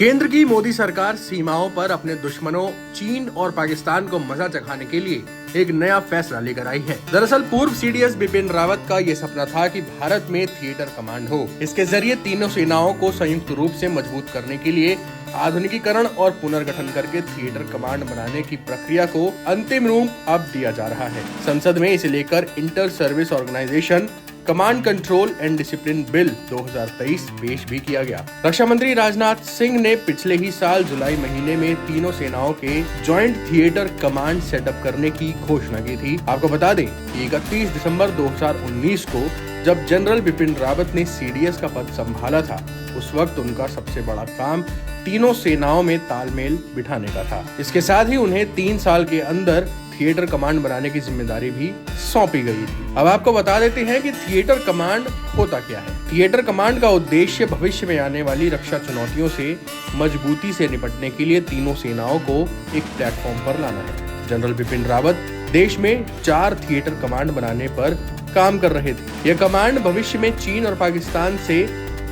केंद्र की मोदी सरकार सीमाओं पर अपने दुश्मनों चीन और पाकिस्तान को मजा चखाने के लिए एक नया फैसला लेकर आई है। दरअसल पूर्व सीडीएस बिपिन रावत का ये सपना था कि भारत में थिएटर कमांड हो। इसके जरिए तीनों सेनाओं को संयुक्त रूप से मजबूत करने के लिए आधुनिकीकरण और पुनर्गठन करके थिएटर कमांड बनाने की प्रक्रिया को अंतिम रूप अब दिया जा रहा है। संसद में इसे लेकर inter service organisation command control and discipline bill 2023 पेश भी किया गया। रक्षा मंत्री राजनाथ सिंह ने पिछले ही साल जुलाई महीने में तीनों सेनाओं के जॉइंट थिएटर कमांड सेटअप करने की घोषणा की थी। आपको बता दें कि 31 दिसंबर 2019 को जब जनरल बिपिन रावत ने सीडीएस का पद संभाला था, उस वक्त उनका सबसे बड़ा काम तीनों सेनाओं में तालमेल बिठाने का था। इसके साथ ही उन्हें 3 साल के अंदर थिएटर कमांड बनाने की जिम्मेदारी भी सौंपी गई थी। अब आपको बता देते हैं कि थिएटर कमांड होता क्या है। थिएटर कमांड का उद्देश्य भविष्य में आने वाली रक्षा चुनौतियों से मजबूती से निपटने के लिए तीनों सेनाओं को एक प्लेटफॉर्म पर लाना है। जनरल बिपिन रावत देश में 4 थिएटर कमांड बनाने पर काम कर रहे थे। यह कमांड भविष्य में चीन और पाकिस्तान से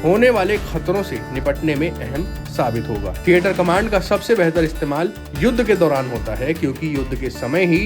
होने वाले खतरों से निपटने में अहम साबित होगा। थिएटर कमांड का सबसे बेहतर इस्तेमाल युद्ध के दौरान होता है, क्योंकि युद्ध के समय ही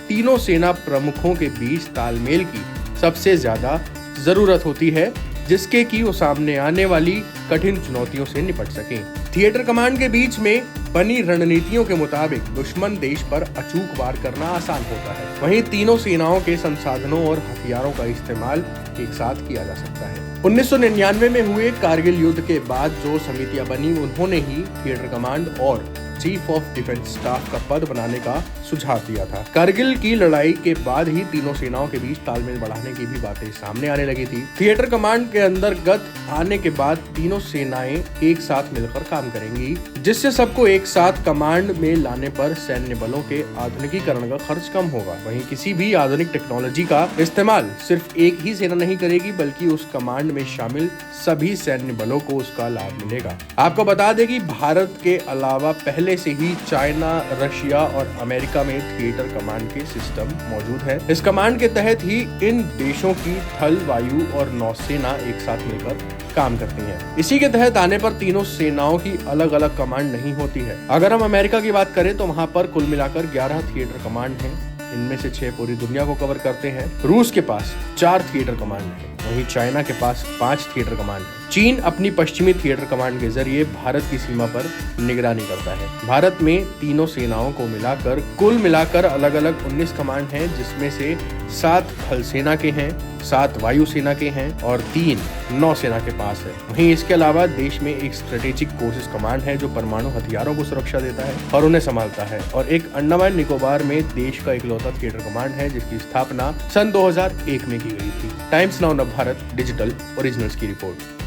तीनों सेना प्रमुखों के बीच तालमेल की सबसे ज्यादा जरूरत होती है, जिसके कि वो सामने आने वाली कठिन चुनौतियों से निपट सकें। थिएटर कमांड के बीच में बनी रणनीतियों के मुताबिक दुश्मन देश पर अचूक वार करना आसान होता है। वहीं तीनों सेनाओं के संसाधनों और हथियारों का इस्तेमाल एक साथ किया जा सकता है। 1999 में हुए कारगिल युद्ध के बाद जो समितियां बनी, उन्होंने ही थिएटर कमांड और चीफ ऑफ डिफेंस स्टाफ का पद बनाने का सुझाव दिया था। कारगिल की लड़ाई के बाद ही तीनों सेनाओं के बीच तालमेल बढ़ाने की भी बातें सामने आने लगी थी। थिएटर कमांड के अंतर्गत आने के बाद तीनों सेनाएं एक साथ मिलकर काम करेंगी, जिससे सबको एक साथ कमांड में लाने पर सैन्य बलों के आधुनिकीकरण का खर्च कम होगा। वहीं किसी भी आधुनिक टेक्नोलॉजी का इस्तेमाल सिर्फ एक ही सेना नहीं करेगी, बल्कि उस कमांड में शामिल सभी सैन्य बलों को उसका लाभ मिलेगा। आपको बता दें कि भारत के अलावा पहले से ही चाइना, रशिया और अमेरिका में थिएटर कमांड के सिस्टम मौजूद है। इस कमांड के तहत ही इन देशों की थल, वायु और नौसेना एक साथ मिलकर काम करती हैं। इसी के तहत आने पर तीनों सेनाओं की अलग अलग कमांड नहीं होती है। अगर हम अमेरिका की बात करें तो वहाँ पर कुल मिलाकर 11 थिएटर कमांड हैं। इनमें से 6 पूरी दुनिया को कवर करते हैं। रूस के पास 4 थिएटर कमांड है, वहीं चाइना के पास 5 थिएटर कमांड है। चीन अपनी पश्चिमी थिएटर कमांड के जरिए भारत की सीमा पर निगरानी करता है। भारत में तीनों सेनाओं को मिलाकर कुल मिलाकर अलग अलग 19 कमांड हैं, जिसमें से 7 थल सेना के हैं, 7 वायु सेना के हैं और 3 नौसेना के पास है। वहीं इसके अलावा देश में एक स्ट्रेटेजिक फोर्सेस कमांड है, जो परमाणु हथियारों को सुरक्षा देता है और उन्हें संभालता है, और एक अंडमान निकोबार में देश का इकलौता थिएटर कमांड है, जिसकी स्थापना सन 2001 में की गई थी। Times now Bharat digital originals की रिपोर्ट।